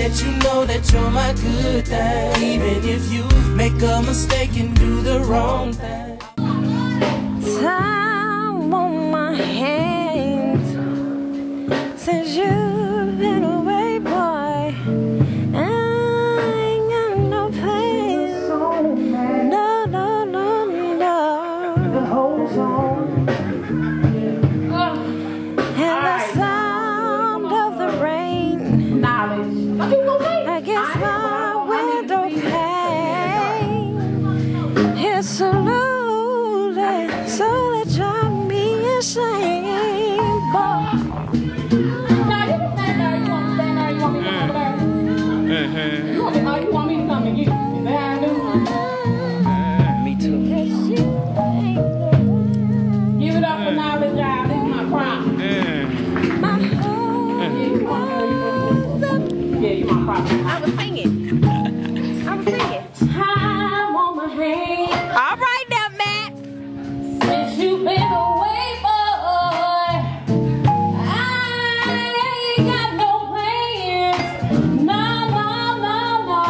let you know that you're my good thing, even if you make a mistake and do the wrong thing. Time on my hands since you've been away, boy. I ain't got no pain. No, no, no, no. The whole song. And the sound of the rain against my window pane. It's slowly, slowly drive me insane. But you want me to come and get you? Me too. Give it up for knowledge, y'all. This is my problem. Yeah, you my problem. I was singing. Time on my hands. All right now, Matt. Since you've been away, boy, I ain't got no plans. No, no, no, no.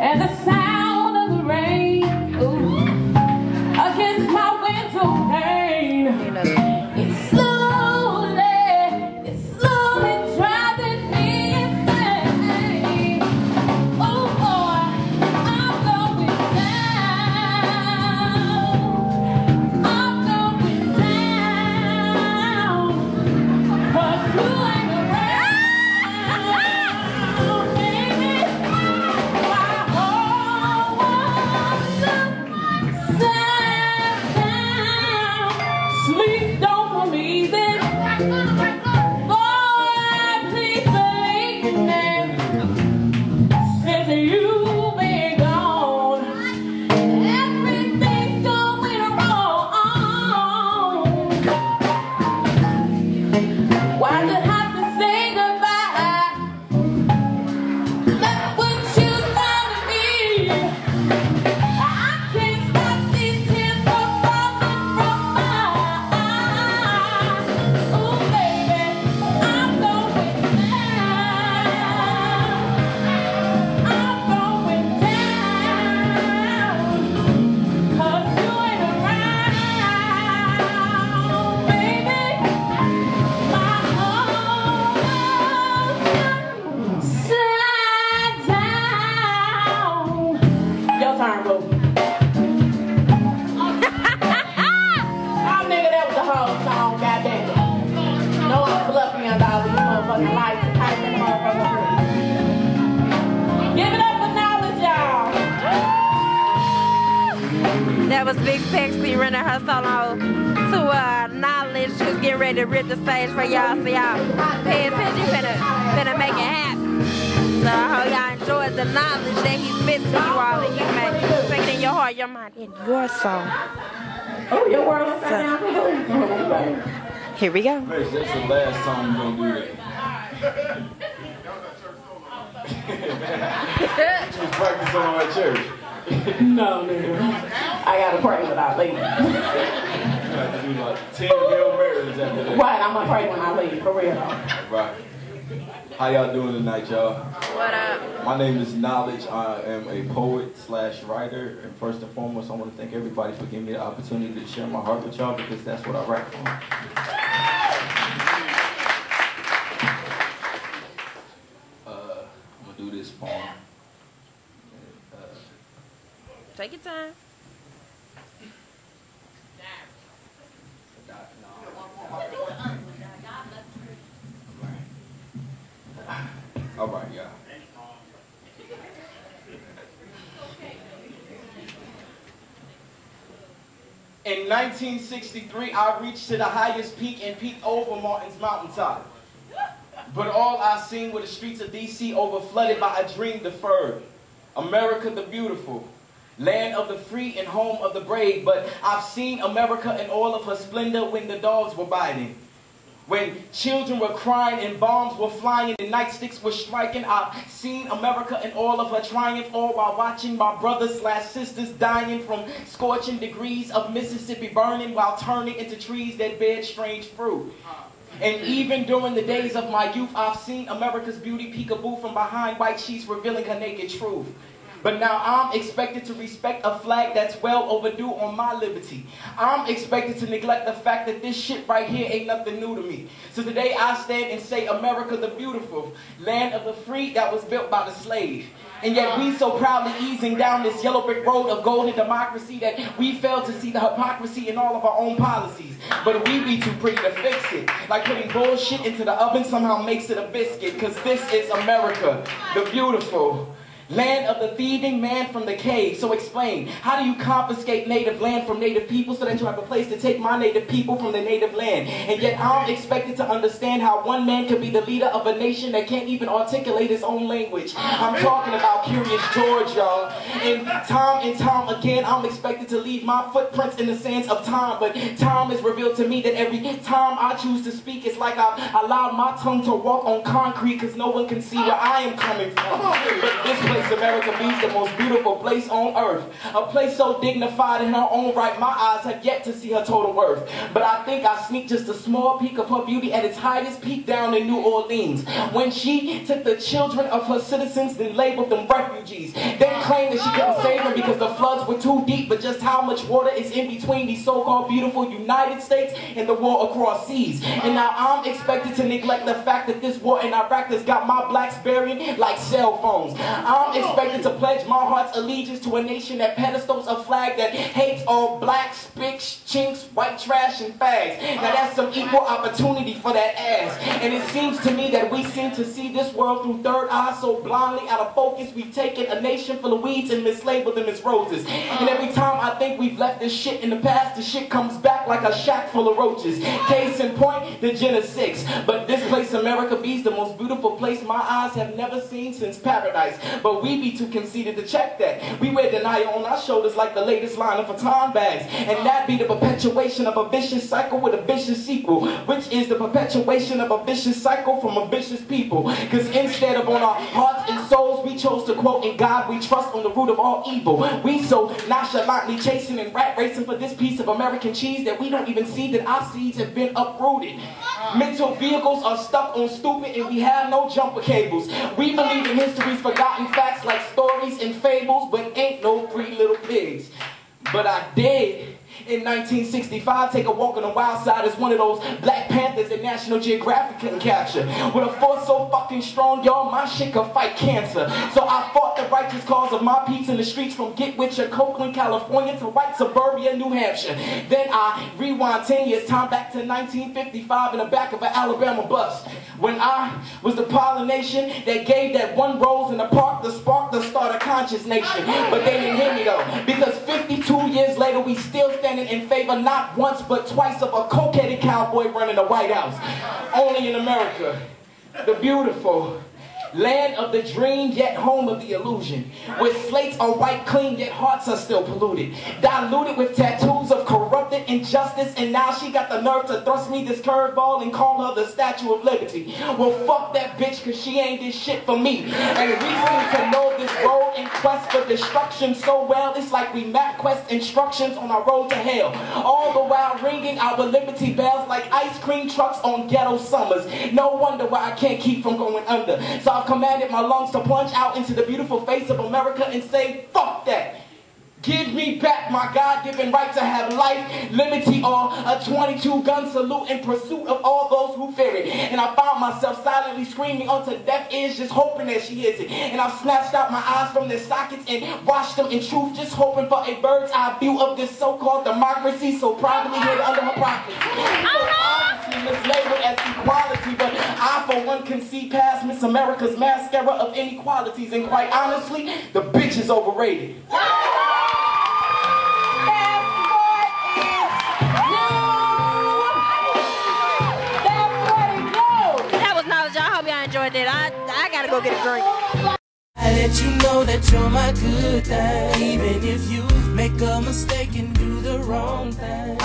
And the sound of the rain against my window pane. It's slowly driving me insane. Oh boy, I'm going down. I'm going down. 'Cause you ain't around, baby. My whole world's upside down. Sleep don't come easy. Boy, please believe me. Since you've been gone, everything's going wrong. Why did I have to say goodbye? That's what you told me. I can't stop these tears from falling from my eyes. Oh baby, I'm going down. I'm going down. 'Cause you ain't around, baby. My whole world's upside down. Your turn, boo. Oh, nigga, that was the whole song, goddamn. No, I'm bluffing under all these motherfucking lights and type in motherfucking room. Give it up for knowledge, y'all. That was Big Sexy running her solo to knowledge. She was getting ready to rip the stage for y'all, so y'all pay attention, finna make it happen. So I hope y'all enjoyed the knowledge that he spits to you all, and you may take it in your heart, your mind, in your soul. Oh, your world. Here we go. That's the last time you're gonna do that. Just practice on at church. No, nigga. I gotta pray without leaving. You have to do like 10 Hail Marys after that. Right, I'm gonna pray when I leave, for real though. Right. How y'all doing tonight, y'all? What up? My name is Knowledge. I am a poet/writer. And first and foremost, I want to thank everybody for giving me the opportunity to share my heart with y'all, because that's what I write for. I'm going to do this poem. Take your time. All right, y'all. In 1963, I reached to the highest peak and peeked over Martin's mountaintop. But all I seen were the streets of D.C. overflooded by a dream deferred. America the beautiful, land of the free and home of the brave. But I've seen America in all of her splendor when the dogs were biting. When children were crying and bombs were flying and nightsticks were striking. I've seen America in all of her triumph, all while watching my brothers/sisters dying from scorching degrees of Mississippi burning while turning into trees that bear strange fruit. And even during the days of my youth, I've seen America's beauty peekaboo from behind white sheets revealing her naked truth. But now I'm expected to respect a flag that's well overdue on my liberty. I'm expected to neglect the fact that this shit right here ain't nothing new to me. So today I stand and say America the beautiful, land of the free that was built by the slave. And yet we so proudly easing down this yellow brick road of golden democracy that we fail to see the hypocrisy in all of our own policies. But we be too pretty to fix it. Like putting bullshit into the oven somehow makes it a biscuit. Cause this is America, the beautiful. Land of the thieving man from the cave. So explain, how do you confiscate native land from native people so that you have a place to take my native people from the native land? And yet I'm expected to understand how one man can be the leader of a nation that can't even articulate his own language. I'm talking about Curious George, y'all. And time again, I'm expected to leave my footprints in the sands of time. But time has revealed to me that every time I choose to speak, it's like I've allowed my tongue to walk on concrete because no one can see where I am coming from. But this place America be's the most beautiful place on earth. A place so dignified in her own right, my eyes have yet to see her total worth. But I think I sneaked just a small peek of her beauty at its highest peak down in New Orleans, when she took the children of her citizens and labeled them refugees. Then claimed that she couldn't save them because the floods were too deep. But just how much water is in between these so-called beautiful United States and the war across seas? And now I'm expected to neglect the fact that this war in Iraq has got my blacks burying like cell phones. I'm expected to pledge my heart's allegiance to a nation that pedestals a flag that hates all blacks, spics, chinks, white trash, and fags. Now that's some equal opportunity for that ass. And it seems to me that we seem to see this world through third eye so blindly out of focus, we've taken a nation full of weeds and mislabeled them as roses. And every time I think we've left this shit in the past, the shit comes back like a shack full of roaches. Case in point, the Gen of 6. But this place, America be's the most beautiful place my eyes have never seen since paradise. But we be too conceited to check that. We wear denial on our shoulders like the latest line of baton bags. And that be the perpetuation of a vicious cycle with a vicious sequel, which is the perpetuation of a vicious cycle from a vicious people. Because instead of on our hearts and souls, we chose to quote, "In God we trust," on the root of all evil. We so nonchalantly chasing and rat racing for this piece of American cheese that we don't even see that our seeds have been uprooted. Mental vehicles are stuck on stupid and we have no jumper cables. We believe in history's forgotten facts like stories and fables, but ain't no Three Little Pigs. But I did. In 1965, take a walk on the wild side as one of those Black Panthers that National Geographic couldn't capture. With a force so fucking strong, y'all, my shit could fight cancer. So I fought the righteous cause of my peeps in the streets from Get-Witcher, Copeland, California to white suburbia, New Hampshire. Then I rewind 10 years time back to 1955 in the back of an Alabama bus, when I was the pollination that gave that one rose in the park the spark to start a conscious nation. But they didn't hear me though, because 52 years later we still standing in favor not once but twice of a coke-headed cowboy running the White House. Only in America, the beautiful land of the dream, yet home of the illusion, where slates are wiped clean, yet hearts are still polluted, diluted with tattoos of corrupted injustice. And now she got the nerve to thrust me this curveball and call her the Statue of Liberty. Well, fuck that bitch, cause she ain't this shit for me. And we seem to know this road in quest for destruction so well, it's like we map quest instructions on our road to hell, all the while ringing our liberty bells like ice cream trucks on ghetto summers. No wonder why I can't keep from going under. So I've commanded my lungs to plunge out into the beautiful face of America and say, fuck that. Give me back my God-given right to have life, liberty, or a 22-gun salute in pursuit of all those who fear it. And I found myself silently screaming onto deaf ears, just hoping that she hears it. And I've snatched out my eyes from their sockets and washed them in truth, just hoping for a bird's eye view of this so-called democracy so proudly hid under her pockets. So obviously mislabeled as equality, but I for one can see past Miss America's mascara of inequalities. And quite honestly, the bitch is overrated. Enjoyed it. I gotta go get a drink. I let you know that you're my good thing, even if you make a mistake and do the wrong thing.